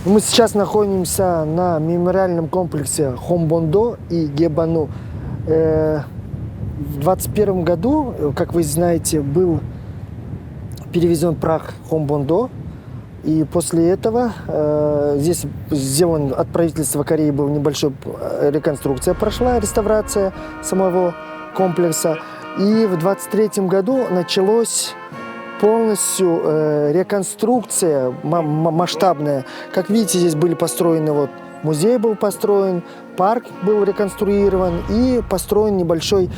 Мы сейчас находимся на мемориальном комплексе Хомбондо и Гебану. В 2021 году, как вы знаете, был перевезен прах Хомбондо. И после этого здесь сделан от правительства Кореи был небольшой реконструкция прошла, реставрация самого комплекса. И в 2023 году началось полностью реконструкция масштабная. Как видите, здесь были построены, вот музей был построен, парк был реконструирован и построен небольшой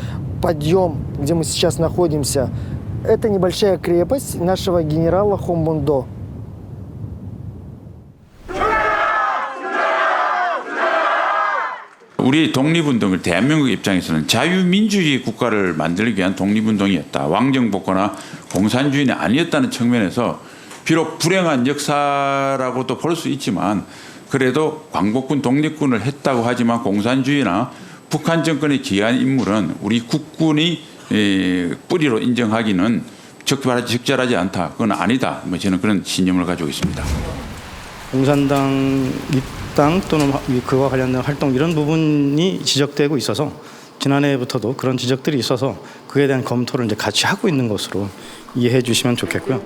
подъем, где мы сейчас находимся. Это небольшая крепость нашего генерала Хомбондо. 우리의 독립운동을 대한민국 입장에서는 자유민주주의 국가를 만들기 위한 독립운동이었다. 왕정복거나 공산주의는 아니었다는 측면에서 비록 불행한 역사라고도 볼 수 있지만 그래도 광복군 독립군을 했다고 하지만 공산주의나 북한 정권에 기여한 인물은 우리 국군이 뿌리로 인정하기는 적절하지 않다. 그건 아니다. 저는 그런 신념을 가지고 있습니다. 공산당 입당 또는 그와 관련된 활동 이런 부분이 지적되고 있어서 지난해부터도 그런 지적들이 있어서 그에 대한 검토를 이제 같이 하고 있는 것으로 이해해 주시면 좋겠고요.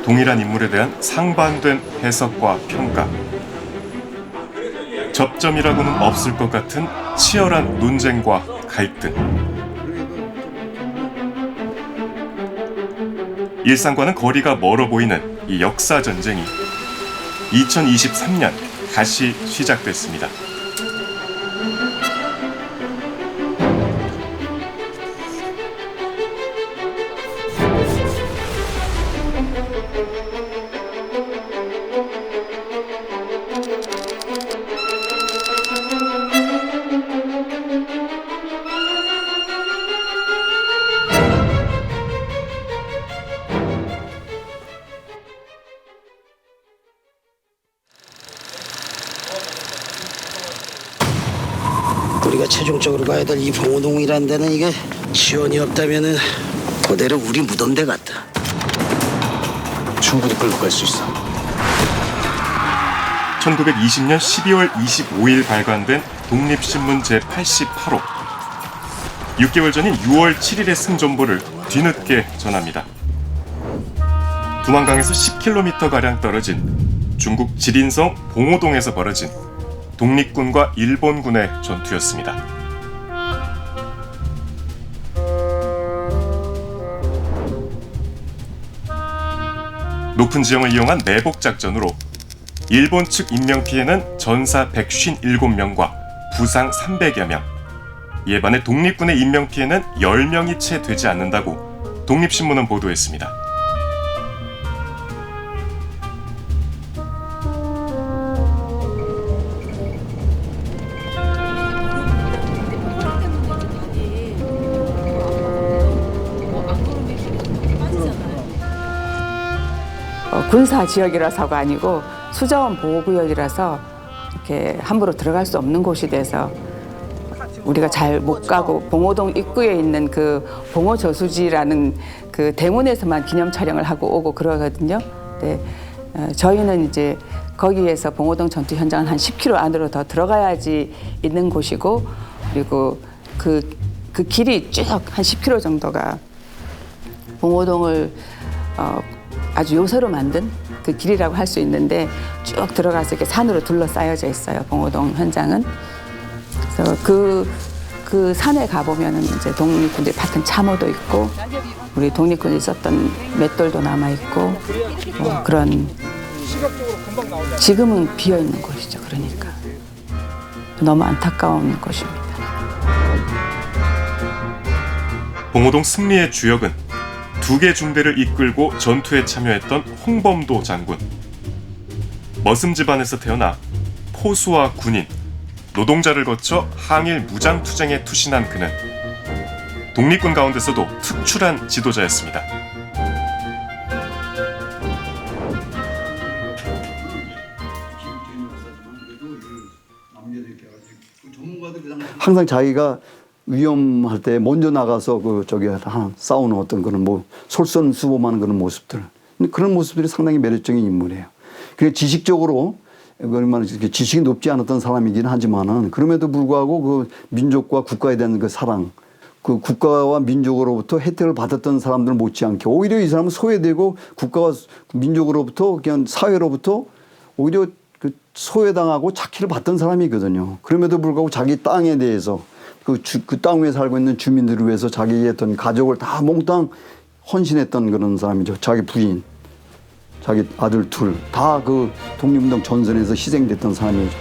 동일한 인물에 대한 상반된 해석과 평가. 접점이라고는 없을 것 같은 치열한 논쟁과 갈등. 일상과는 거리가 멀어 보이는 이 역사 전쟁이 2023년 다시 시작됐습니다. 우리가 최종적으로 가야 될 이 봉오동이라는 데는 이게 지원이 없다면은 그대로 우리 무덤대 같다. 충분히 끌고 갈 수 있어. 1920년 12월 25일 발간된 독립신문 제88호. 6개월 전인 6월 7일의 승전보를 뒤늦게 전합니다. 두만강에서 10km가량 떨어진 중국 지린성 봉오동에서 벌어진 독립군과 일본군의 전투였습니다. 높은 지형을 이용한 내복 작전으로 일본 측 인명피해는 전사 157명과 부상 300여 명. 이에 반해 독립군의 인명피해는 10명이 채 되지 않는다고 독립신문은 보도했습니다. 군사 지역이라서가 아니고 수자원 보호구역이라서 이렇게 함부로 들어갈 수 없는 곳이 돼서 우리가 잘 못 가고 봉오동 입구에 있는 그 봉오 저수지라는 그 대문에서만 기념 촬영을 하고 오고 그러거든요. 네, 저희는 이제 거기에서 봉오동 전투 현장은 한 10km 안으로 더 들어가야지 있는 곳이고 그리고 그 길이 쭉 한 10km 정도가 봉오동을 아주 요새로 만든 그 길이라고 할 수 있는데 쭉 들어가서 이렇게 산으로 둘러싸여져 있어요. 봉오동 현장은. 그래서 그 산에 가보면은 이제 독립군들이 팠던 참호도 있고 우리 독립군이 썼던 맷돌도 남아 있고 그런 지금은 비어 있는 곳이죠. 그러니까 너무 안타까운 곳입니다. 봉오동 승리의 주역은 2개 중대를 이끌고 전투에 참여했던 홍범도 장군. 머슴 집안에서 태어나 포수와 군인, 노동자를 거쳐 항일 무장투쟁에 투신한 그는 독립군 가운데서도 특출한 지도자였습니다. 항상 자기가 위험할 때 먼저 나가서 싸우는 어떤 그런 솔선수범하는 그런 모습들, 그런 모습들이 상당히 매력적인 인물이에요. 그리고 지식적으로 지식이 높지 않았던 사람이긴 하지만은 그럼에도 불구하고 그 민족과 국가에 대한 그 사랑, 그 국가와 민족으로부터 혜택을 받았던 사람들 못지않게 오히려 이 사람은 소외되고 국가와 민족으로부터 그냥 사회로부터 오히려 그 소외당하고 착취를 받던 사람이거든요. 그럼에도 불구하고 자기 땅에 대해서 그 땅 위에 살고 있는 주민들을 위해서 자기의 어떤 가족을 다 몽땅 헌신했던 그런 사람이죠. 자기 부인, 자기 아들 둘 다 그 독립운동 전선에서 희생됐던 사람이죠.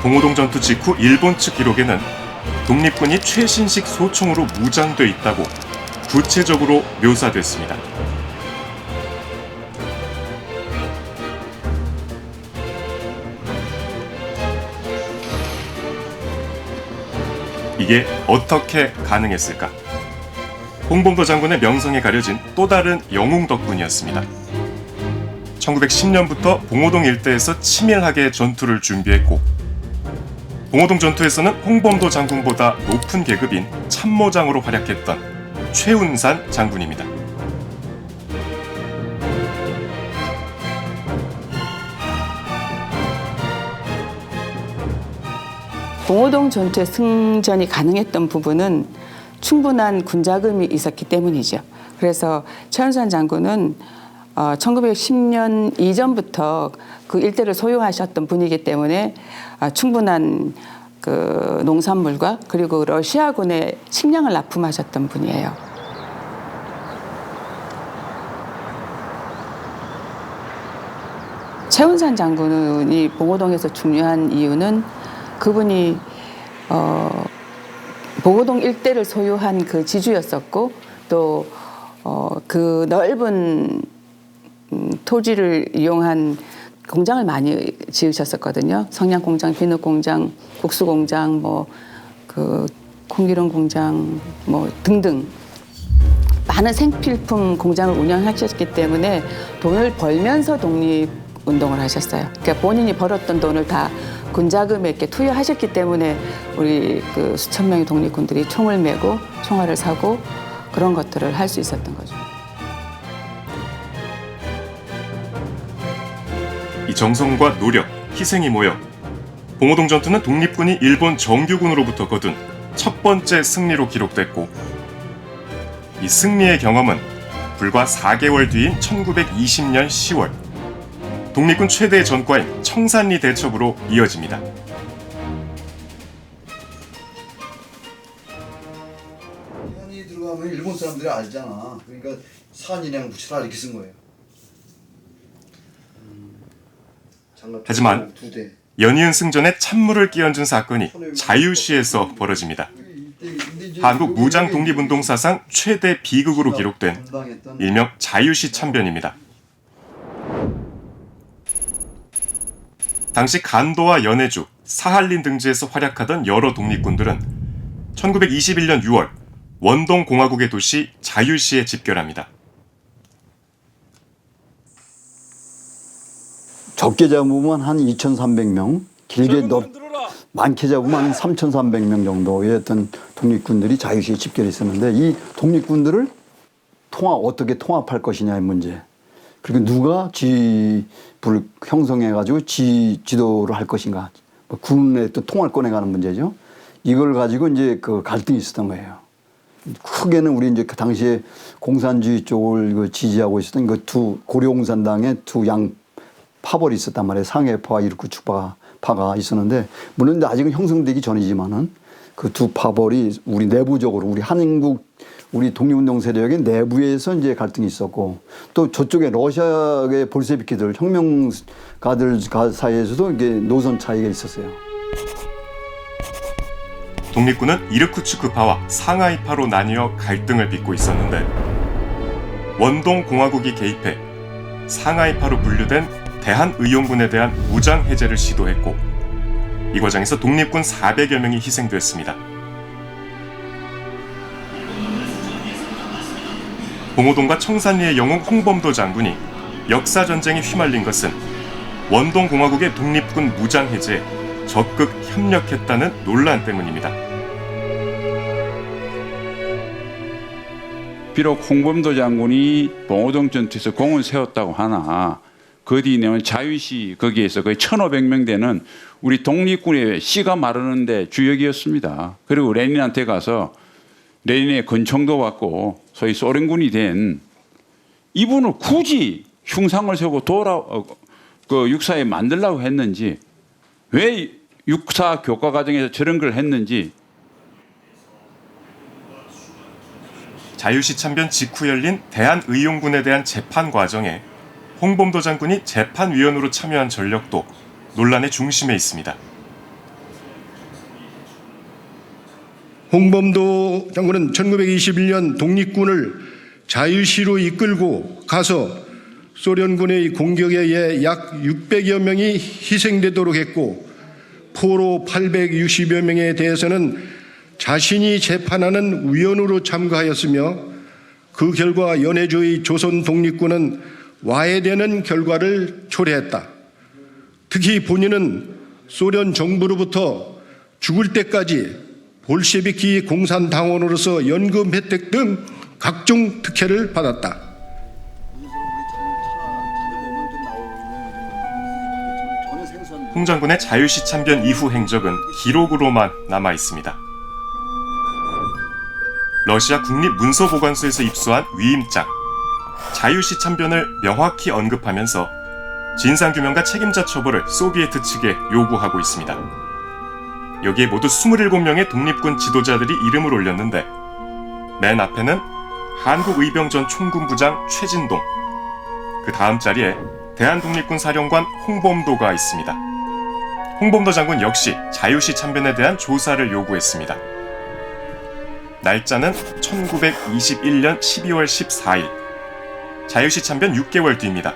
봉오동 전투 직후 일본 측 기록에는 독립군이 최신식 소총으로 무장돼 있다고 구체적으로 묘사됐습니다. 이게 어떻게 가능했을까? 홍범도 장군의 명성에 가려진 또 다른 영웅 덕분이었습니다. 1910년부터 봉오동 일대에서 치밀하게 전투를 준비했고 봉오동 전투에서는 홍범도 장군보다 높은 계급인 참모장으로 활약했던 최운산 장군입니다. 봉오동 전투의 승전이 가능했던 부분은 충분한 군자금이 있었기 때문이죠. 그래서 최운산 장군은 1910년 이전부터 그 일대를 소유하셨던 분이기 때문에 충분한 그 농산물과 그리고 러시아군의 식량을 납품하셨던 분이에요. 최운산 장군이 봉오동에서 중요한 이유는 그분이 봉오동 일대를 소유한 그 지주였었고 또 그 넓은 토지를 이용한 공장을 많이 지으셨었거든요. 성냥 공장, 비누 공장, 국수 공장, 그 콩기름 공장, 등등 많은 생필품 공장을 운영하셨기 때문에 돈을 벌면서 독립운동을 하셨어요. 그러니까 본인이 벌었던 돈을 다 군자금에 이렇게 투여하셨기 때문에 우리 그 수천 명의 독립군들이 총을 메고 총알을 사고 그런 것들을 할 수 있었던 거죠. 이 정성과 노력, 희생이 모여 봉오동 전투는 독립군이 일본 정규군으로부터 거둔 첫 번째 승리로 기록됐고 이 승리의 경험은 불과 4개월 뒤인 1920년 10월 독립군 최대의 전과인 청산리 대첩으로 이어집니다. 산이 들어가면 일본 사람들이 알잖아. 그러니까 산이랑 붙여라 이렇게 쓴 거예요. 하지만 연이은 승전에 찬물을 끼얹은 사건이 자유시에서 벌어집니다. 한국 무장 독립운동 사상 최대 비극으로 기록된 일명 자유시 참변입니다. 당시 간도와 연해주, 사할린 등지에서 활약하던 여러 독립군들은 1921년 6월 원동 공화국의 도시 자유시에 집결합니다. 적게 잡으면 한 2,300명, 길게 많게 잡으면 한 3,300명 정도의 어떤 독립군들이 자유시에 집결했었는데 이 독립군들을 어떻게 통합할 것이냐의 문제. 그리고 누가 지부를 형성해가지고 지도를 할 것인가. 군의 또 통할권에 가는 문제죠. 이걸 가지고 이제 그 갈등이 있었던 거예요. 크게는 우리 이제 그 당시에 공산주의 쪽을 지지하고 있었던 그 고려공산당의 두 양 파벌이 있었단 말이에요. 상해파와 이르쿠츠파가 있었는데 물론 아직은 형성되기 전이지만은 그 두 파벌이 우리 내부적으로 우리 한국 우리 독립운동 세력의 내부에서 이제 갈등이 있었고 또 저쪽에 러시아의 볼셰비키들 혁명가들 사이에서도 이게 노선 차이가 있었어요. 독립군은 이르쿠츠크파와 상하이파로 나뉘어 갈등을 빚고 있었는데 원동 공화국이 개입해 상하이파로 분류된 대한의용군에 대한 무장 해제를 시도했고 이 과정에서 독립군 400여 명이 희생됐습니다. 봉오동과 청산리의 영웅 홍범도 장군이 역사전쟁에 휘말린 것은 원동공화국의 독립군 무장해제에 적극 협력했다는 논란 때문입니다. 비록 홍범도 장군이 봉오동 전투에서 공을 세웠다고 하나 그 뒤에는 자유시 거기에서 거의 1,500명 되는 우리 독립군의 씨가 마르는데 주역이었습니다. 그리고 레닌한테 가서 레닌의 권총도 받고 소위 소련군이 된 이분을 굳이 흉상을 세우고 육사에 만들려고 했는지 왜 육사 교과 과정에서 저런 걸 했는지 자유시 참변 직후 열린 대한의용군에 대한 재판 과정에 홍범도 장군이 재판위원으로 참여한 전력도 논란의 중심에 있습니다. 홍범도 장군은 1921년 독립군을 자유시로 이끌고 가서 소련군의 공격에 의해 약 600여 명이 희생되도록 했고 포로 860여 명에 대해서는 자신이 재판하는 위원으로 참가하였으며 그 결과 연해주의 조선 독립군은 와해되는 결과를 초래했다. 특히 본인은 소련 정부로부터 죽을 때까지 볼셰비키 공산당원으로서 연금 혜택 등 각종 특혜를 받았다. 홍 장군의 자유시 참변 이후 행적은 기록으로만 남아 있습니다. 러시아 국립문서보관소에서 입수한 위임장, 자유시 참변을 명확히 언급하면서 진상규명과 책임자 처벌을 소비에트 측에 요구하고 있습니다. 여기에 모두 27명의 독립군 지도자들이 이름을 올렸는데 맨 앞에는 한국의병 전 총군부장 최진동, 그 다음 자리에 대한독립군 사령관 홍범도가 있습니다. 홍범도 장군 역시 자유시 참변에 대한 조사를 요구했습니다. 날짜는 1921년 12월 14일, 자유시 참변 6개월 뒤입니다.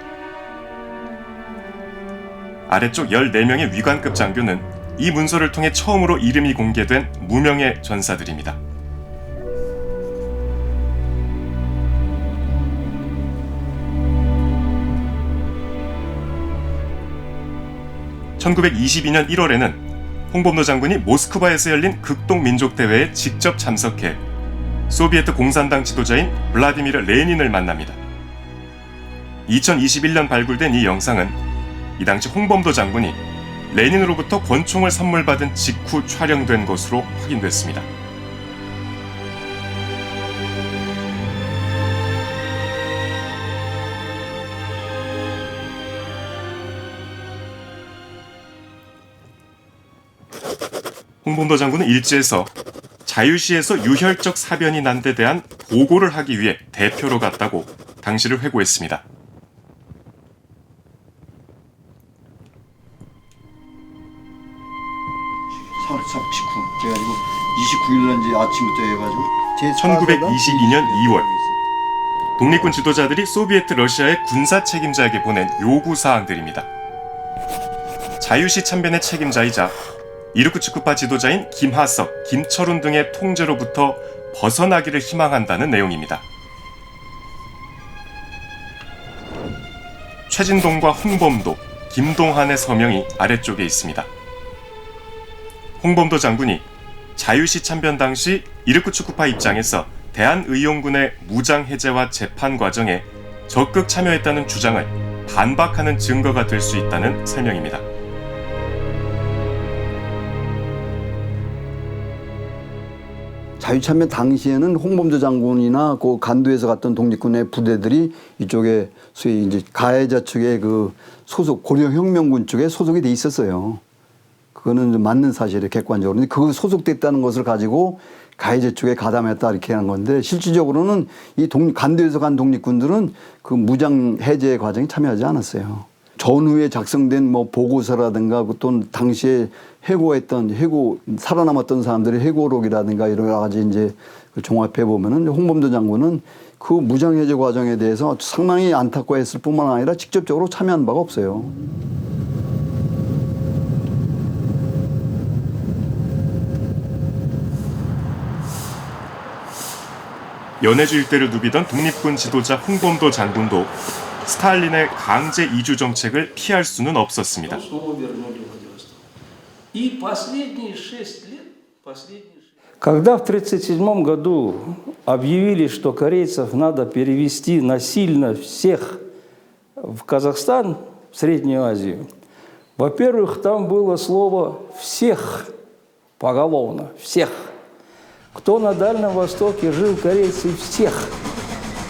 아래쪽 14명의 위관급 장교는 이 문서를 통해 처음으로 이름이 공개된 무명의 전사들입니다. (1922년 1월에는) 홍범도 장군이 모스크바에서 열린 극동민족대회에 직접 참석해 소비에트 공산당 지도자인 블라디미르 레닌을 만납니다. 2021년 발굴된 이 영상은 이 당시 홍범도 장군이 레닌으로부터 권총을 선물받은 직후 촬영된 것으로 확인됐습니다. 홍범도 장군은 일지에서 자유시에서 유혈적 사변이 난 데 대한 보고를 하기 위해 대표로 갔다고 당시를 회고했습니다. 그래가지고 29일 날 아침부터 해가지고 1922년 2월 독립군 지도자들이 소비에트 러시아의 군사 책임자에게 보낸 요구 사항들입니다. 자유시 참변의 책임자이자 이르쿠츠크파 지도자인 김하석, 김철훈 등의 통제로부터 벗어나기를 희망한다는 내용입니다. 최진동과 홍범도, 김동한의 서명이 아래쪽에 있습니다. 홍범도 장군이 자유시 참변 당시 이르쿠츠크파 입장에서 대한의용군의 무장 해제와 재판 과정에 적극 참여했다는 주장을 반박하는 증거가 될 수 있다는 설명입니다. 자유참변 당시에는 홍범도 장군이나 그 간도에서 갔던 독립군의 부대들이 이쪽에 소위 이제 가해자 측의 그 소속 고려혁명군 쪽에 소속이 돼 있었어요. 그거는 좀 맞는 사실이에요, 객관적으로. 근데 그 소속됐다는 것을 가지고 가해자 쪽에 가담했다 이렇게 한 건데 실질적으로는 이 간도에서 간 독립군들은 그 무장 해제 과정에 참여하지 않았어요. 전후에 작성된 뭐 보고서라든가 또는 당시에 살아남았던 사람들의 해고록이라든가 여러 가지 이제 종합해 보면은 홍범도 장군은 그 무장 해제 과정에 대해서 상당히 안타까워했을 뿐만 아니라 직접적으로 참여한 바가 없어요. 연해주 일대를 누비던 독립군 지도자 홍범도 장군도 스탈린의 강제 이주 정책을 피할 수는 없었습니다. Когда в 1937 году объявили, что корейцев надо перевести насильно всех в Казахстан, в Среднюю Азию, во-первых, там было слово «всех» поголовно, «всех». Кто на Дальнем Востоке жил, корейцы всех.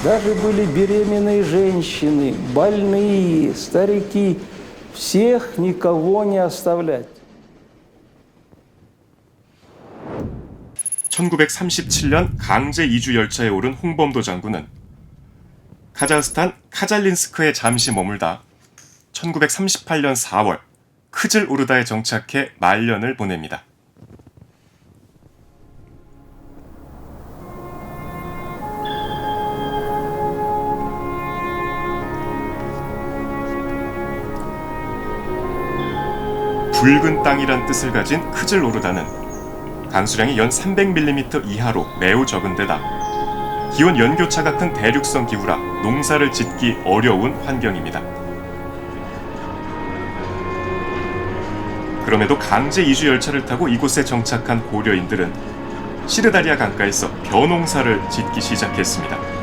Даже были беременные женщины, больные, старики. Всех, никого не оставлять. 1937년 강제 이주 열차에 오른 홍범도 장군은 카자흐스탄 카잘린스크에 잠시 머물다 1938년 4월 크즐오르다에 정착해 말년을 보냅니다. 붉은 땅이란 뜻을 가진 크즐오르다는 강수량이 연 300mm 이하로 매우 적은 데다 기온 연교차 같은 대륙성 기후라 농사를 짓기 어려운 환경입니다. 그럼에도 강제 이주 열차를 타고 이곳에 정착한 고려인들은 시르다리아 강가에서 벼농사를 짓기 시작했습니다.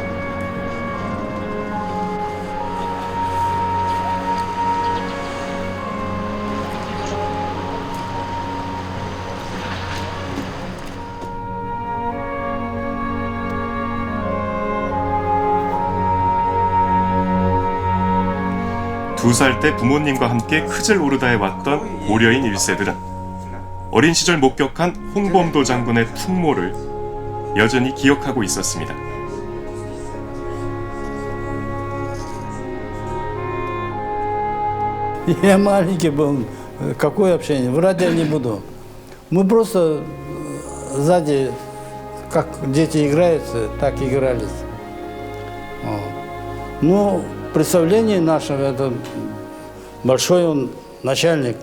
두 살 때 부모님과 함께 크즐오르다에 왔던 고려인 1세들은 어린 시절 목격한 홍범도 장군의 풍모를 여전히 기억하고 있었습니다. Я маленький был, какое общение, врать я не буду. Мы просто сзади, как дети играются, так игрались. Ну, представление наше, это большой он начальник,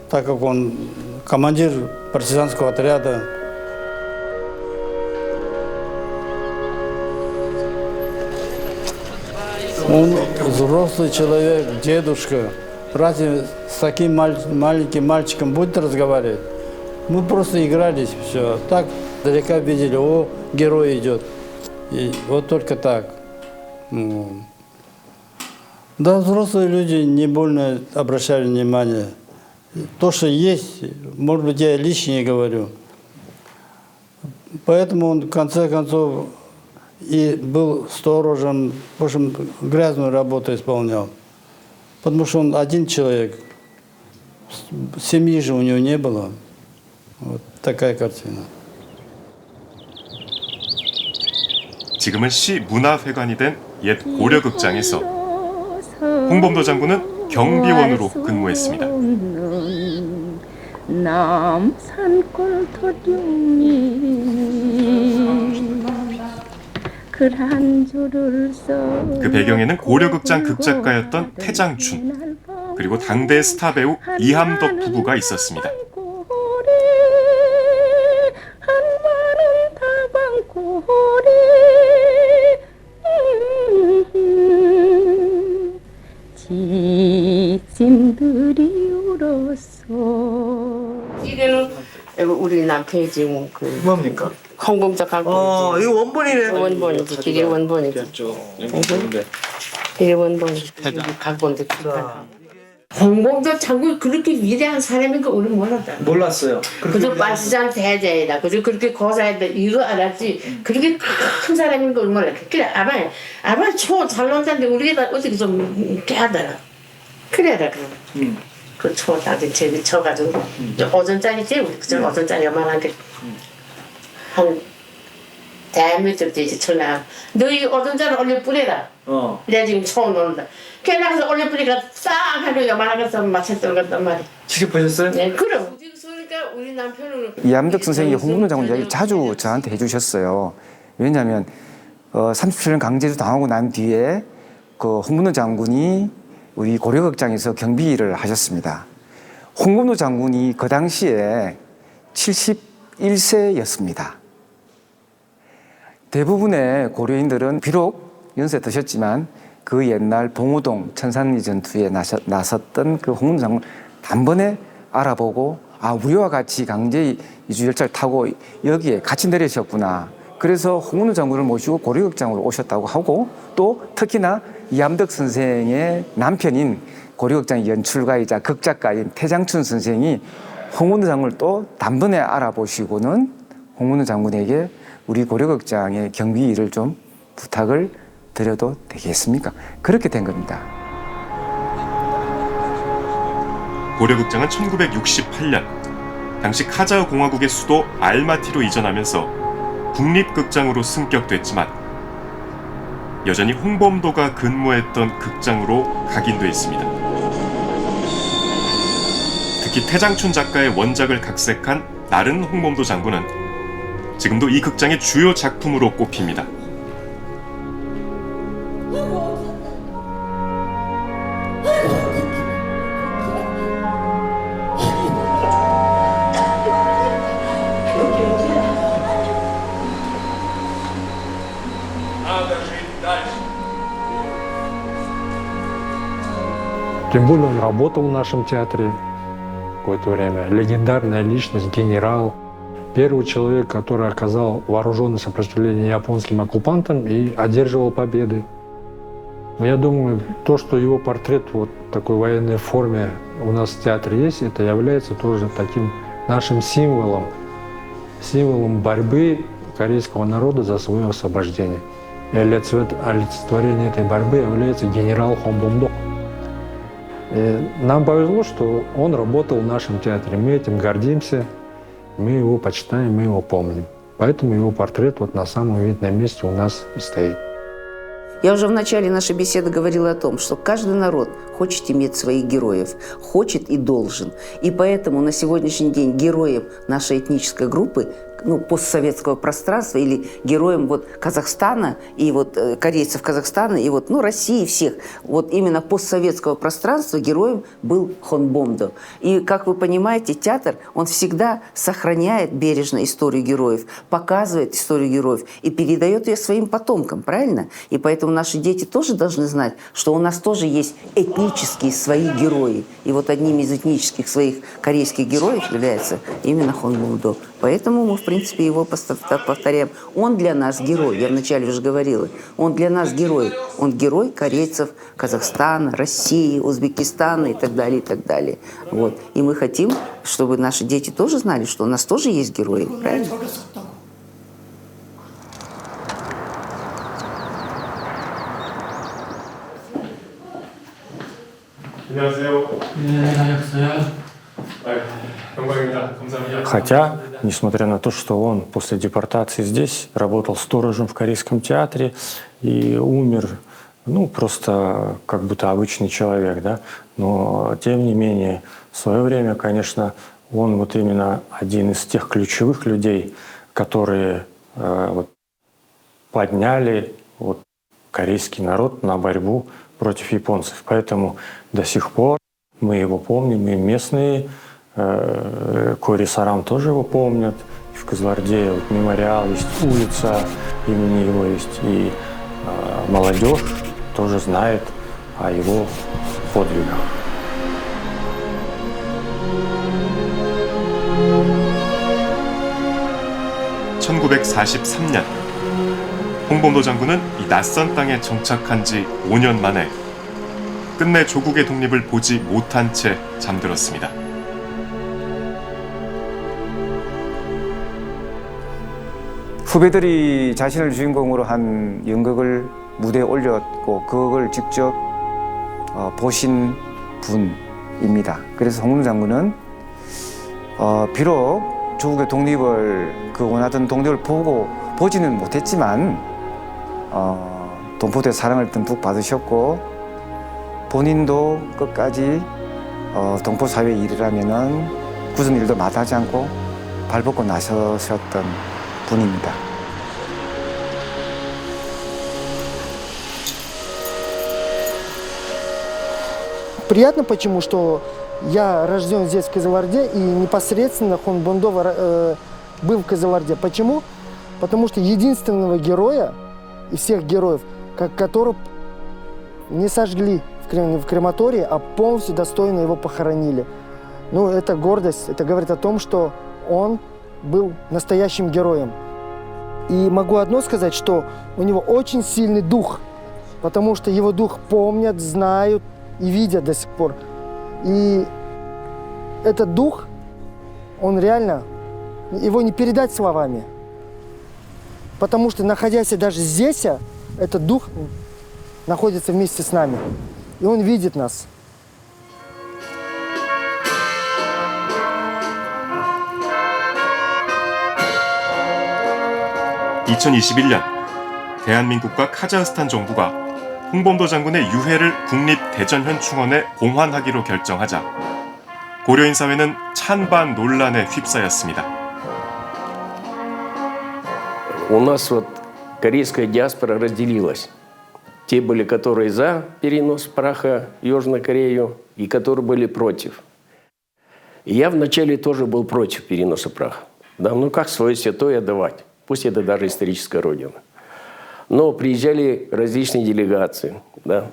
так как он командир партизанского отряда. Он взрослый человек, дедушка. Разве с таким маленьким мальчиком будет разговаривать? Мы просто игрались, все. Так далеко видели, о, герой идет. И вот только так. Да, взрослые люди не больно обращали внимание. То, что есть, может быть, я лишнее говорю. Поэтому он, в конце концов, и был сторожем, в общем, грязную работу исполнял. Потому что он один человек, семьи же у него не было. Вот такая картина. 지금은 시 문화회관이 된 옛 고려극장에서 홍범도 장군은 경비원으로 근무했습니다. 그 배경에는 고려극장 극작가였던 태장춘, 그리고 당대 스타 배우 이함덕 부부가 있었습니다. 이거는 우리 남편이 지금 그 뭡니까? 홍봉작 갖고 이거 원본이래. 원본이지. 이게 원본이지. 이게 원본이지. 각본도 홍봉작 장군 그렇게 위대한 사람인 거 우리 몰랐다. 몰랐어요. 그저 빨시장 대제이다. 그저 그렇게 고사했다. 이거 알았지. 그렇게 큰 사람인 걸 몰랐다. 그래 아마 초 잘 논다는데 우리가 어떻게 좀 깨하더라. 그래라 그럼. 그 초 당시 제비 쳐가지고 오전짜리지 우리 그전 오전짜리 요만한데 한 대한민국도 이제 쳐나 너희 오전짜리 올려 뿌려라. 내가 지금 처음 놓는다. 걔 나가서 올려 뿌리니까 싹 하고 요만한 것을 맞춰 떨궜단 말이야. 직접 보셨어요? 네, 그럼. 그러니까 우리 남편은 이암덕 선생이 홍문호 장군 이야기 자주 저한테 해주셨어요. 왜냐하면 37년 강제로 당하고 난 뒤에 그 홍문호 장군이 우리 고려극장에서 경비를 하셨습니다. 홍문호 장군이 그 당시에 71세였습니다. 대부분의 고려인들은 비록 연세 드셨지만 그 옛날 봉오동 천산리 전투에 나섰던 그 홍문호 장군 단번에 알아보고 우리와 같이 강제 이주 열차를 타고 여기에 같이 내리셨구나. 그래서 홍문호 장군을 모시고 고려극장으로 오셨다고 하고 또 특히나 이암덕 선생의 남편인 고려극장 연출가이자 극작가인 태장춘 선생이 홍문호 장군을 또 단번에 알아보시고는 홍문호 장군에게 우리 고려극장의 경비 일을 좀 부탁을 드려도 되겠습니까? 그렇게 된 겁니다. 고려극장은 1968년 당시 카자흐 공화국의 수도 알마티로 이전하면서 국립극장으로 승격됐지만 여전히 홍범도가 근무했던 극장으로 각인돼 있습니다. 특히 태장춘 작가의 원작을 각색한 나른 홍범도 장군은 지금도 이 극장의 주요 작품으로 꼽힙니다. Тем более он работал в нашем театре какое-то время. Легендарная личность, генерал. Первый человек, который оказал вооруженное сопротивление японским оккупантам и одерживал победы. Но я думаю, то, что его портрет вот в такой военной форме у нас в театре есть, это является тоже таким нашим символом борьбы корейского народа за свое освобождение. И олицетворением этой борьбы является генерал Хонбомдо. И нам повезло, что он работал в нашем театре. Мы этим гордимся, мы его почитаем, мы его помним. Поэтому его портрет вот на самом видном месте у нас и стоит. Я уже в начале нашей беседы говорила о том, что каждый народ хочет иметь своих героев, хочет и должен. И поэтому на сегодняшний день героем нашей этнической группы, постсоветского пространства или героем Казахстана и корейцев Казахстана и России всех, именно постсоветского пространства героем был Хонбомдо. И, как вы понимаете, театр, он всегда сохраняет бережно историю героев, показывает историю героев и передает ее своим потомкам, правильно? И поэтому наши дети тоже должны знать, что у нас тоже есть этнические свои герои. И одним из этнических своих корейских героев является именно Хонбомдо. Поэтому мы, в принципе, его повторяем. Он для нас герой, я вначале уже говорила. Он для нас герой. Он герой корейцев Казахстана, России, Узбекистана и так далее, и так далее. И мы хотим, чтобы наши дети тоже знали, что у нас тоже есть герои, правильно? Хотя, несмотря на то, что он после депортации здесь работал сторожем в Корейском театре и умер, просто как будто обычный человек, да, но тем не менее в свое время, конечно, он именно один из тех ключевых людей, которые подняли корейский народ на борьбу против японцев. Поэтому до сих пор мы его помним, и местные Кори-Сарам тоже его помнят. В Кызылорде мемориал есть, улица имени его есть, и молодежь тоже знает о его подвигах. (1943년) 홍범도 장군은 이 낯선 땅에 정착한 지 5년 만에 끝내 조국의 독립을 보지 못한 채 잠들었습니다. 후배들이 자신을 주인공으로 한 연극을 무대에 올렸고 그걸 직접 보신 분, 입니다. 그래서 홍문종 장군은 비록 조국의 독립을 원하던 독립을 보지는 못했지만 동포들의 사랑을 듬뿍 받으셨고 본인도 끝까지 동포 사회에 일이라면은 굳은 일도 마다하지 않고 발벗고 나서셨던 분입니다. Приятно почему, что я рожден здесь, в Кызылорде, и непосредственно Хонбондо был в Кызылорде. Почему? Потому что единственного героя из всех героев, которого не сожгли в крематории, а полностью достойно его похоронили. Ну, это гордость, это говорит о том, что он был настоящим героем. И могу одно сказать, что у него очень сильный дух, потому что его дух помнят, знают и видят до сих пор. И этот дух, он реально, его не передать словами. Потому что, находясь даже здесь, этот дух находится вместе с нами. И он видит нас. (2021년) 대한민국과 카자흐스탄 정부가 홍범도 장군의 유해를 국립대전현충원에 공환하기로 결정하자 고려인 사회는 찬반 논란에 휩싸였습니다. У нас вот корейская диаспора разделилась. Те были, которые за перенос праха в Южную Корею, и которые были против. И я вначале тоже был против переноса праха. Да, ну как свое святое отдавать? Пусть это даже историческая родина. Но приезжали различные делегации, да,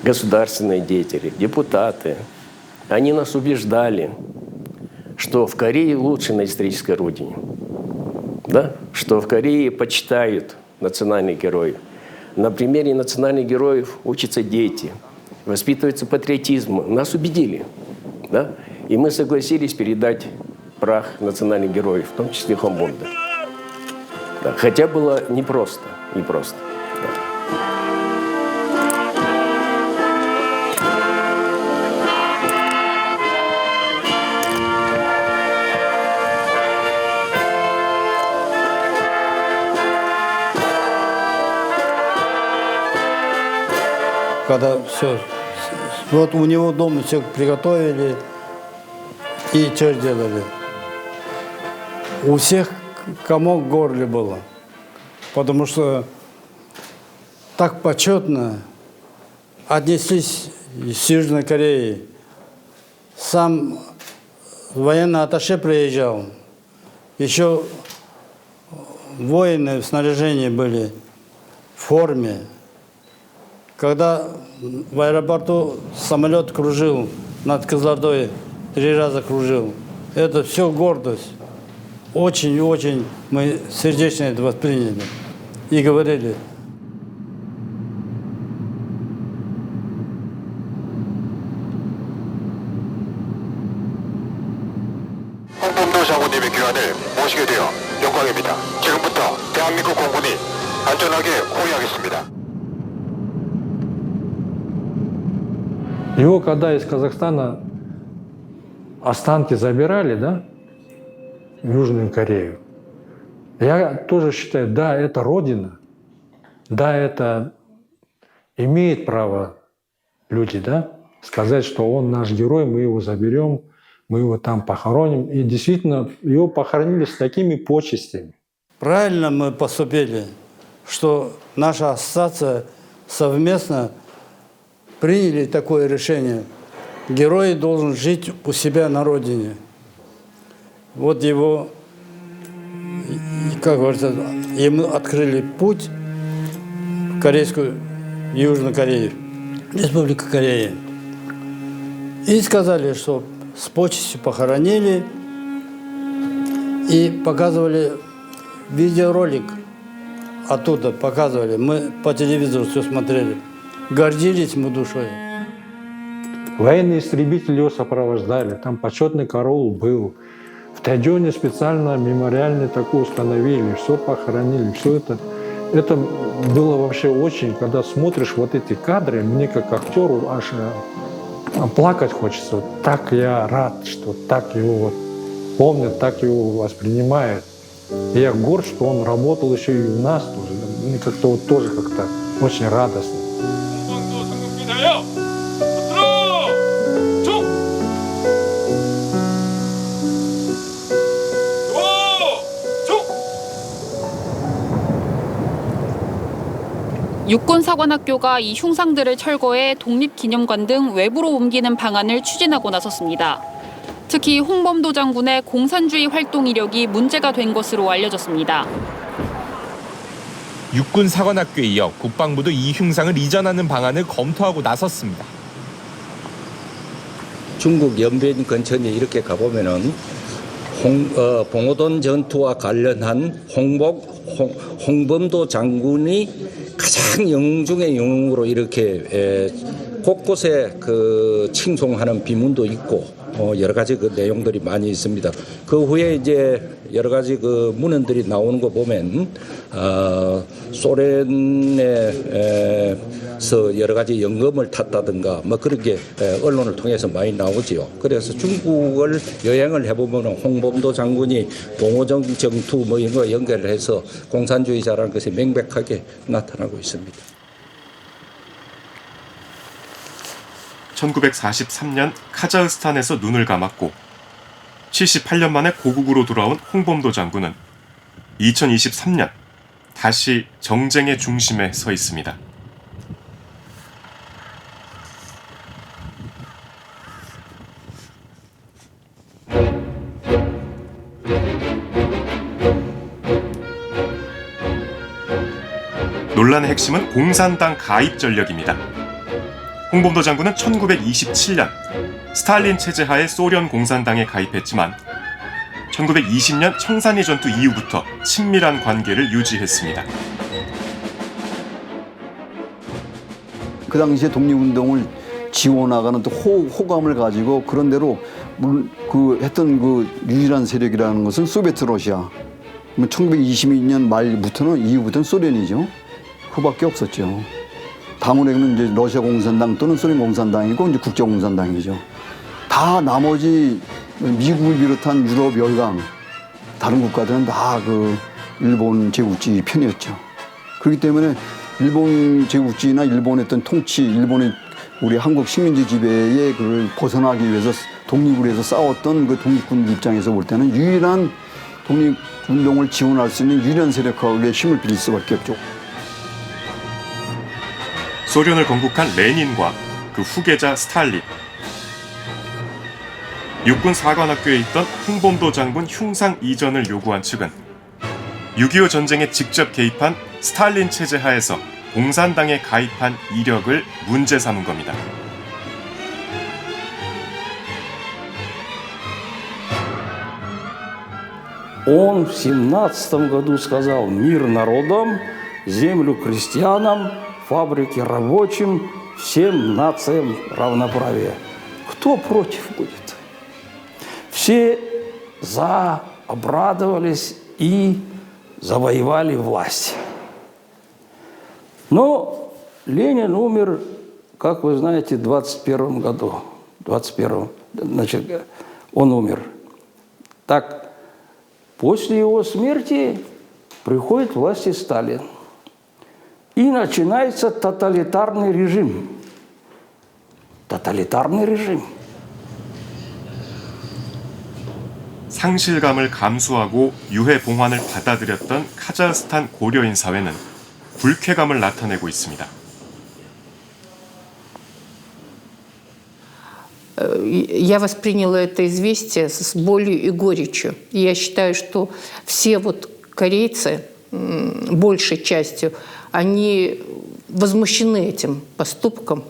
государственные деятели, депутаты. Они нас убеждали, что в Корее лучше на исторической родине. Да? Что в Корее почитают национальных героев. На примере национальных героев учатся дети, воспитывается патриотизм. Нас убедили. Да? И мы согласились передать прах национальных героев, в том числе Хонбондо. Да. Хотя было непросто. Непросто. Когда все, вот у него дома все приготовили и что делали. У всех комок в горле было, потому что так почетно отнеслись с Южной Кореи. Сам военный атташе приезжал, еще воины в снаряжении были, в форме. Когда в аэропорту самолет кружил над Кызылордой, 3 раза кружил, это все гордость. Очень-очень мы сердечно это восприняли и говорили. 홍범도 장군님의 귀환을 모시게 되어 영광입니다. 지금부터 대한민국 공군이 안전하게 호위하겠습니다. Его когда из Казахстана останки забирали, да, в Южную Корею, я тоже считаю, да, это родина, да, это имеет право люди, да, сказать, что он наш герой, мы его заберем, мы его там похороним. И действительно, его похоронили с такими почестями. Правильно мы поступили, что наша ассоциация совместно приняли такое решение. Герой должен жить у себя на родине. Вот его, как говорится, ему открыли путь в Корейскую, Южную Корею, Республику Корея. И сказали, что с почестью похоронили и показывали видеоролик. Оттуда показывали. Мы по телевизору все смотрели. Гордились мы душой. Военные истребители его сопровождали, там почетный караул был. В Тайджоне специально мемориальный такой установили, все похоронили, все это. Это было вообще очень, когда смотришь вот эти кадры, мне как актеру аж плакать хочется. Вот так я рад, что так его вот помнят, так его воспринимают. И я горд, что он работал еще и у нас тоже. Мне как-то вот тоже как-то очень радостно. 육군사관학교가 이 흉상들을 철거해 독립기념관 등 외부로 옮기는 방안을 추진하고 나섰습니다. 특히 홍범도 장군의 공산주의 활동 이력이 문제가 된 것으로 알려졌습니다. 육군사관학교에 이어 국방부도 이 흉상을 이전하는 방안을 검토하고 나섰습니다. 중국 연변 근처에 이렇게 가보면은 봉오동 전투와 관련한 홍범도 장군이 가장 영웅 중의 영웅으로 이렇게 곳곳에 그 칭송하는 비문도 있고 여러 가지 그 내용들이 많이 있습니다. 그 후에 이제 여러 가지 그 문헌들이 나오는 거 보면 소련에서 여러 가지 연금을 탔다든가 뭐 그렇게 언론을 통해서 많이 나오지요. 그래서 중국을 여행을 해보면 홍범도 장군이 봉오동 전투 뭐 이런 거 연결을 해서 공산주의자라는 것이 명백하게 나타나고 있습니다. 1943년 카자흐스탄에서 눈을 감았고 78년 만에 고국으로 돌아온 홍범도 장군은 2023년 다시 정쟁의 중심에 서 있습니다. 논란의 핵심은 공산당 가입 전력입니다. 홍범도 장군은 1927년 스탈린 체제 하에 소련 공산당에 가입했지만 1920년 청산리 전투 이후부터 친밀한 관계를 유지했습니다. 그 당시에 독립운동을 지원하가는 또 호감을 가지고 그런 대로 했던 그 유일한 세력이라는 것은 소비에트 러시아. 1922년 말부터는 이후부터는 소련이죠. 그밖에 없었죠. 다문에는 이제 러시아 공산당 또는 소련 공산당이고 이제 국제 공산당이죠. 다 나머지 미국을 비롯한 유럽 열강 다른 국가들은 다 그 일본 제국주의 편이었죠. 그렇기 때문에 일본 제국주의나 일본의 어떤 통치, 일본의 우리 한국 식민지 지배에 그걸 벗어나기 위해서 독립을 위해서 싸웠던 그 독립군 입장에서 볼 때는 유일한 독립운동을 지원할 수 있는 유일한 세력하고의 힘을 빌릴 수밖에 없죠. 소련을 건국한 레닌과 그 후계자 스탈린, 육군 사관학교에 있던 홍범도 장군 흉상 이전을 요구한 측은 6.25 전쟁에 직접 개입한 스탈린 체제 하에서 공산당에 가입한 이력을 문제 삼은 겁니다. Он в 17 году сказал: мир народам, землю крестьянам, фабрики рабочим, всем нациям равноправие. Кто против будет? Все за, обрадовались и завоевали власть. Но Ленин умер, как вы знаете, в 21 году. 21, значит, он умер. Так, после его смерти приходит к власти Сталин. И начинается тоталитарный режим. Тоталитарный режим. 상실감을 감수하고 유해 봉환을 받아들였던 카자흐스탄 고려인 사회는 불쾌감을 나타내고 있습니다. Я восприняла это известие с болью и горечью. И я считаю, что все вот корейцы, большей частью, они возмущены этим поступком,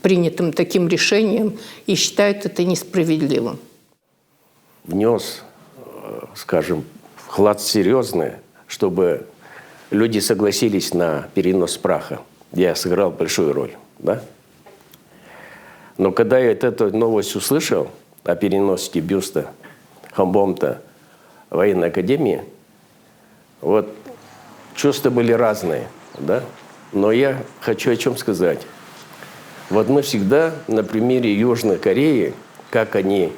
принятым таким решением, и считают это несправедливым. Внес, скажем, вклад серьезный, чтобы люди согласились на перенос праха. Я сыграл большую роль, да? Но когда я эту новость услышал о переносе бюста Хомбомта в военной академии, вот чувства были разные, да? Но я хочу о чем сказать. Вот мы всегда на примере Южной Кореи, как они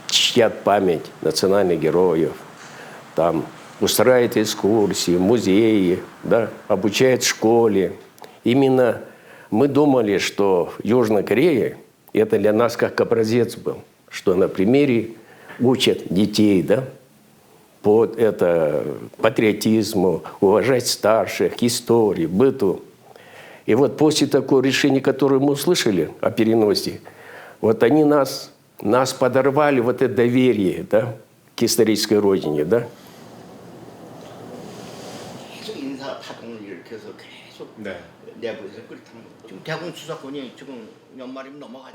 чтят память национальных героев, там устраивают экскурсии, музеи, да, обучают в школе. Именно мы думали, что Южная Корея это для нас как образец был, что на примере учат детей, да, под это патриотизму, уважать старших, истории, быту. И вот после такого решения, которое мы услышали о переносе, вот они нас подорвали, вот это доверие, да, к исторической родине, да.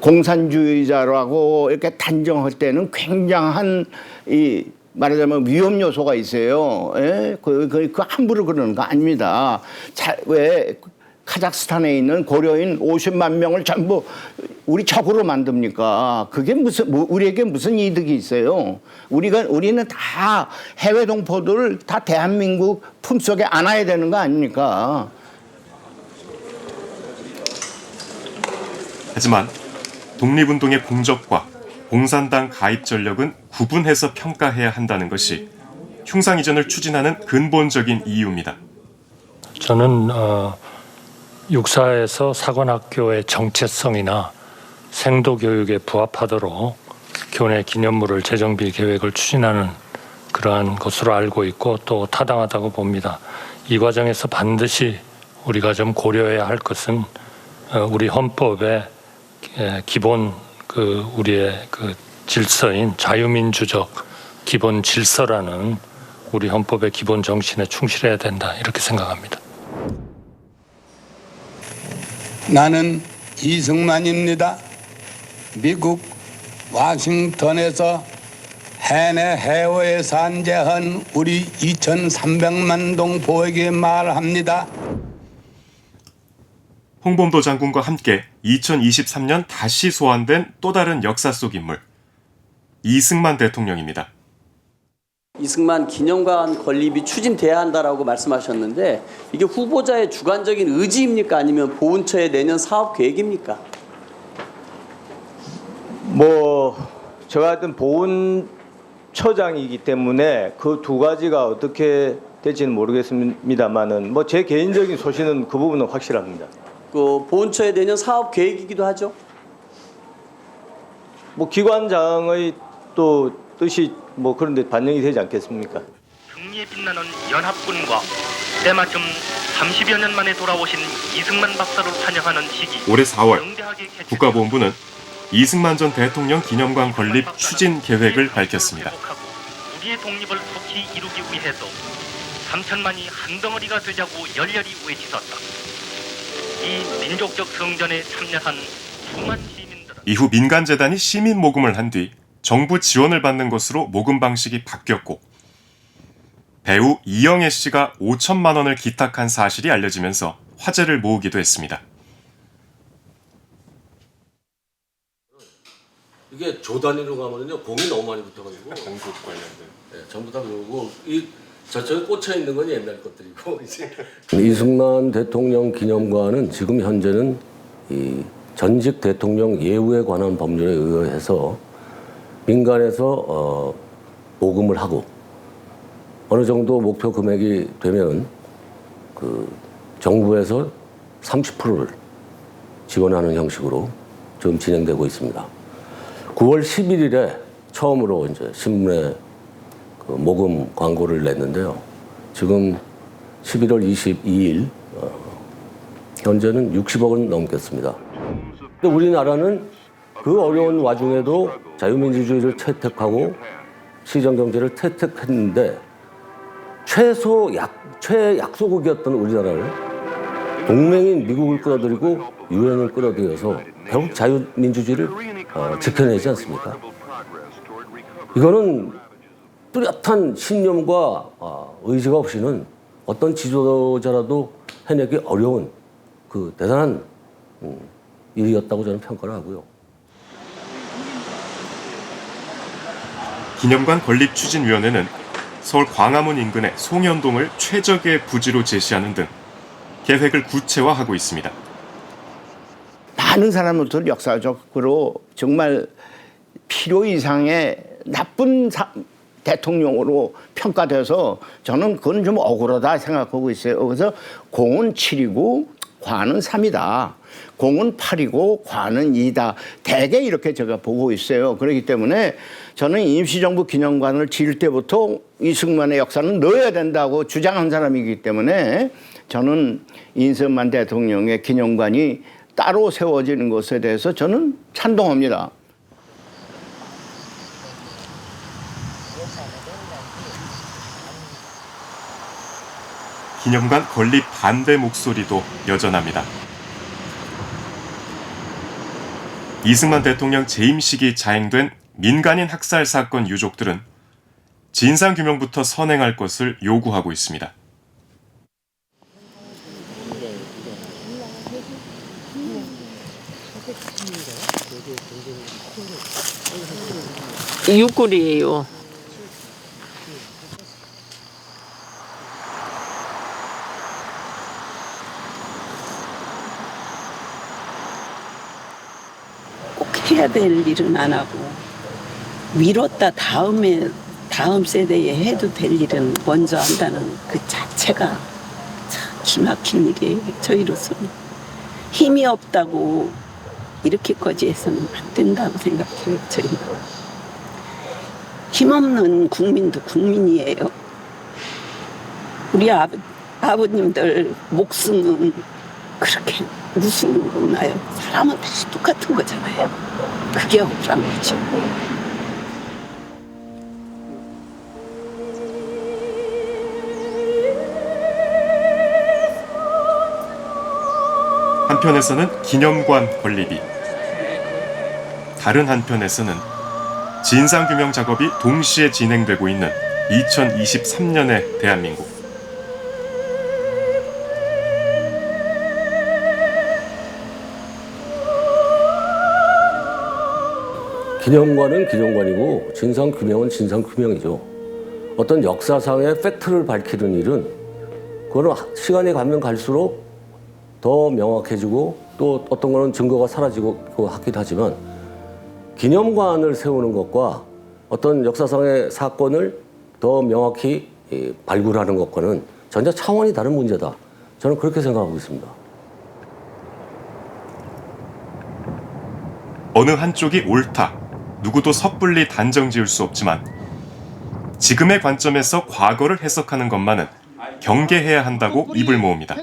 공산주의자라고 이렇게 단정할 때는 굉장한 이 말하자면 위험 요소가 있어요. 예? 그 함부로 그러는 거 아닙니다. 왜 카자흐스탄에 있는 고려인 50만 명을 전부 우리 적으로 만듭니까? 그게 우리에게 무슨 이득이 있어요? 우리는 다 해외 동포들을 다 대한민국 품속에 안아야 되는 거 아닙니까? 하지만 독립운동의 공적과 공산당 가입 전력은 구분해서 평가해야 한다는 것이 흉상 이전을 추진하는 근본적인 이유입니다. 저는 육사에서 사관학교의 정체성이나 생도교육에 부합하도록 교내 기념물을 재정비 계획을 추진하는 그러한 것으로 알고 있고 또 타당하다고 봅니다. 이 과정에서 반드시 우리가 좀 고려해야 할 것은 우리 헌법의 기본 우리의 질서인 자유민주적 기본 질서라는 우리 헌법의 기본 정신에 충실해야 된다 이렇게 생각합니다. 나는 이승만입니다. 미국 워싱턴에서 해내 해외에 산재한 우리 2,300만 동 보에게 말합니다. 홍범도 장군과 함께 2023년 다시 소환된 또 다른 역사 속 인물, 이승만 대통령입니다. 이승만 기념관 건립이 추진돼야 한다라고 말씀하셨는데 이게 후보자의 주관적인 의지입니까? 아니면 보훈처의 내년 사업 계획입니까? 제가 하여튼 보훈처장이기 때문에 그 두 가지가 어떻게 될지는 모르겠습니다만은 제 개인적인 소신은 그 부분은 확실합니다. 보훈처의 내년 사업 계획이기도 하죠. 기관장의 또 뜻이 그런 데 반영이 되지 않겠습니까? 승리에 빛나는 연합군과 때마침 30여 년 만에 돌아오신 이승만 박사를 환영하는 시기. 올해 4월 국가보훈부는 이승만 전 대통령 기념관 건립 추진 계획을 밝혔습니다. 우리의 독립을 속히 이루기 위해서 3천만이 한 덩어리가 되자고 열렬히 외치었다. 이 민족적 성전에 참여한 수만 시민들은 이후 민간재단이 시민 모금을 한 뒤 정부 지원을 받는 것으로 모금 방식이 바뀌었고 배우 이영애 씨가 5천만 원을 기탁한 사실이 알려지면서 화제를 모으기도 했습니다. 이게 조 단위로 가면은요 공이 너무 많이 붙어가지고 공급 관련된 전부 다 그러고 이 저쪽에 꽂혀 있는 건 옛날 것들이고 이제 이승만 대통령 기념관은 지금 현재는 이 전직 대통령 예우에 관한 법률에 의해서 민간에서 모금을 하고 어느 정도 목표 금액이 되면 정부에서 30%를 지원하는 형식으로 지금 진행되고 있습니다. 9월 11일에 처음으로 이제 신문에 모금 광고를 냈는데요. 지금 11월 22일 현재는 60억은 넘겠습니다. 근데 우리나라는 그 어려운 와중에도 자유민주주의를 채택하고 시장경제를 채택했는데 최약소국이었던 우리나라를 동맹인 미국을 끌어들이고 유엔을 끌어들여서 결국 자유민주주의를 지켜내지 않습니까? 이거는 뚜렷한 신념과 의지가 없이는 어떤 지도자라도 해내기 어려운 대단한 일이었다고 저는 평가를 하고요. 기념관 건립추진위원회는 서울 광화문 인근의 송현동을 최적의 부지로 제시하는 등 계획을 구체화하고 있습니다. 많은 사람들을 역사적으로 정말 필요 이상의 나쁜 대통령으로 평가돼서 저는 그건 좀 억울하다 생각하고 있어요. 그래서 공은 7이고 과는 3이다. 공은 8이고 과는 2다. 대개 이렇게 제가 보고 있어요. 그렇기 때문에 저는 임시정부 기념관을 지을 때부터 이승만의 역사는 넣어야 된다고 주장한 사람이기 때문에 저는 이승만 대통령의 기념관이 따로 세워지는 것에 대해서 저는 찬동합니다. 기념관 건립 반대 목소리도 여전합니다. 이승만 대통령 재임 시기 자행된 민간인 학살 사건 유족들은 진상규명부터 선행할 것을 요구하고 있습니다. 육골이에요. 해야 될 일은 안 하고 미뤘다 다음 세대에 해도 될 일은 먼저 한다는 그 자체가 참 기막힌 일이에요. 저희로서는 힘이 없다고 이렇게까지 해서는 안 된다고 생각해요. 저희는 힘없는 국민도 국민이에요. 우리 아버님들 목숨은 그렇게 무슨 거나요? 사람은 다 똑같은 거잖아요. 그게 억울한 거죠. 한편에서는 기념관 건립이, 다른 한편에서는 진상규명 작업이 동시에 진행되고 있는 2023년의 대한민국. 기념관은 기념관이고 진상규명은 진상규명이죠. 어떤 역사상의 팩트를 밝히는 일은 그거는 시간이 가면 갈수록 더 명확해지고 또 어떤 거는 증거가 사라지고 하긴 하지만 기념관을 세우는 것과 어떤 역사상의 사건을 더 명확히 발굴하는 것과는 전혀 차원이 다른 문제다. 저는 그렇게 생각하고 있습니다. 어느 한쪽이 옳다, 누구도 섣불리 단정 지을 수 없지만 지금의 관점에서 과거를 해석하는 것만은 경계해야 한다고 입을 모읍니다.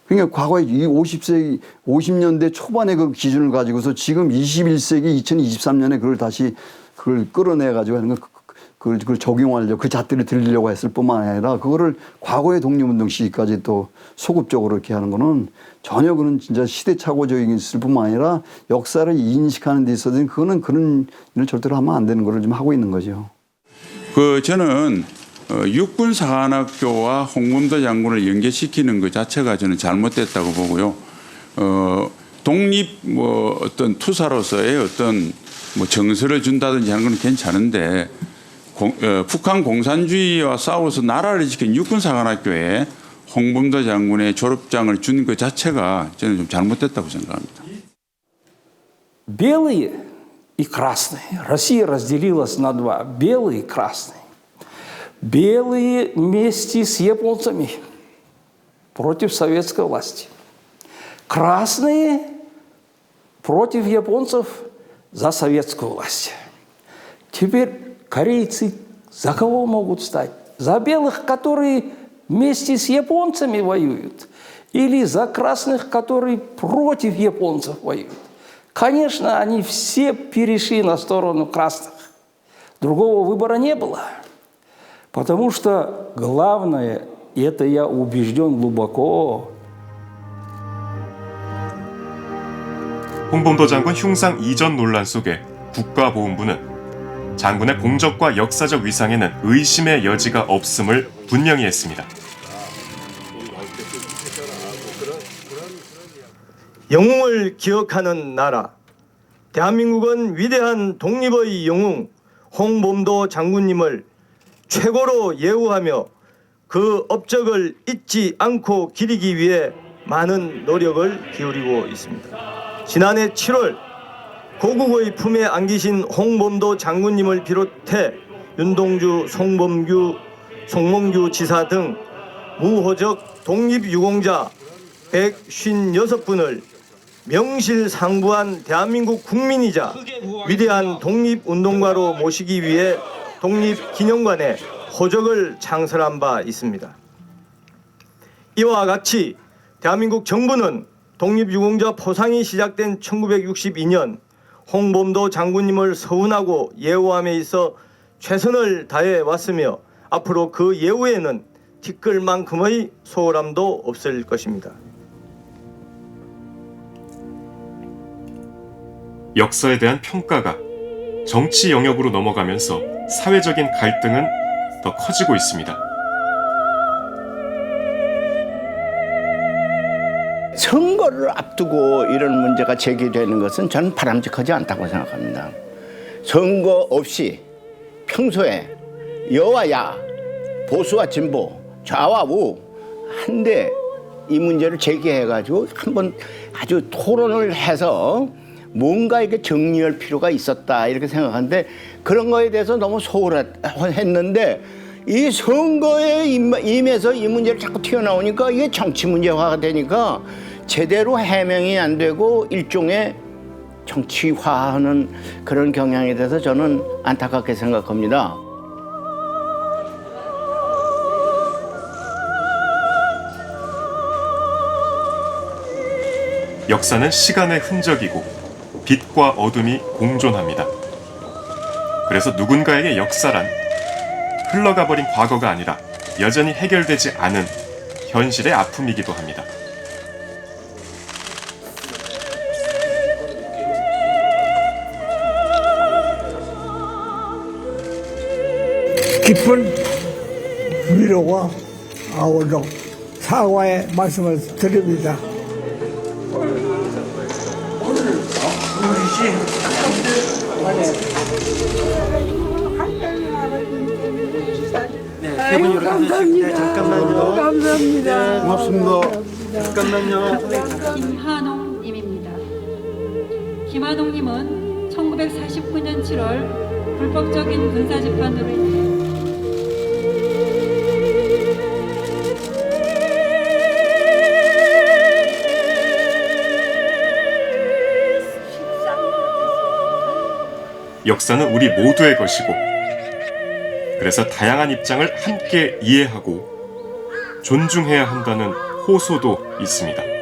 그러니까 과거에 이 50년대 초반의 그 기준을 가지고서 지금 21세기 2023년에 그걸 다시 그걸 끌어내가지고 하는 그걸 적용하려고 그 잣대를 들리려고 했을 뿐만 아니라 그거를 과거의 독립운동 시기까지 또 소급적으로 이렇게 하는 거는 전혀 그는 진짜 시대착오적인 있을 뿐만 아니라 역사를 인식하는 데 있어서는 그거는 그런 일을 절대로 하면 안 되는 거를 좀 하고 있는 거죠. 저는 육군사관학교와 홍범도 장군을 연계시키는 것 자체가 저는 잘못됐다고 보고요. 독립 어떤 투사로서의 어떤 정서를 준다든지 하는 건 괜찮은데 북한 공산주의와 싸워서 나라를 지킨 육군사관학교에 홍범도 장군의 졸업장을 준 것 자체가 저는 좀 잘못됐다고 생각합니다. Белые и красные. Россия разделилась на два. Белые и красные. Белые вместе с японцами против советской власти. Красные против японцев за советскую власть. Теперь корейцы за кого могут стать? За белых, которые вместе с японцами воюют? Или за красных, которые против японцев воюют? Конечно, они все перешли на сторону красных. Другого выбора не было. Потому что главное, и это я убежден глубоко. 홍범도 장군 흉상 이전 논란 속에 국가보훈부는 장군의 공적과 역사적 위상에는 의심의 여지가 없음을 분명히 했습니다. 영웅을 기억하는 나라. 대한민국은 위대한 독립의 영웅 홍범도 장군님을 최고로 예우하며 그 업적을 잊지 않고 기리기 위해 많은 노력을 기울이고 있습니다. 지난해 7월 고국의 품에 안기신 홍범도 장군님을 비롯해 윤동주, 송몽규 지사 등 무호적 독립유공자 156분을 명실상부한 대한민국 국민이자 위대한 독립운동가로 모시기 위해 독립기념관에 호적을 창설한 바 있습니다. 이와 같이 대한민국 정부는 독립유공자 포상이 시작된 1962년 홍범도 장군님을 서운하고 예우함에 있어 최선을 다해 왔으며 앞으로 그 예우에는 티끌만큼의 소홀함도 없을 것입니다. 역사에 대한 평가가 정치 영역으로 넘어가면서 사회적인 갈등은 더 커지고 있습니다. 선거를 앞두고 이런 문제가 제기되는 것은 저는 바람직하지 않다고 생각합니다. 선거 없이 평소에 여와 야, 보수와 진보, 좌와 우 한데 이 문제를 제기해가지고 한번 아주 토론을 해서 뭔가 이렇게 정리할 필요가 있었다 이렇게 생각하는데 그런 거에 대해서 너무 소홀했는데 이 선거에 임해서 이 문제를 자꾸 튀어나오니까 이게 정치 문제화가 되니까 제대로 해명이 안 되고 일종의 정치화하는 그런 경향에 대해서 저는 안타깝게 생각합니다. 역사는 시간의 흔적이고 빛과 어둠이 공존합니다. 그래서 누군가에게 역사란 흘러가버린 과거가 아니라 여전히 해결되지 않은 현실의 아픔이기도 합니다. 깊은 위로와 아우동 사과의 말씀을 드립니다. 감사합니다. 잠깐만요. 감사합니다. 고맙습니다. 잠깐만요. 김한홍님입니다. 김한홍님은 1949년 7월 불법적인 군사재판으로 인해 역사는 우리 모두의 것이고 그래서 다양한 입장을 함께 이해하고 존중해야 한다는 호소도 있습니다.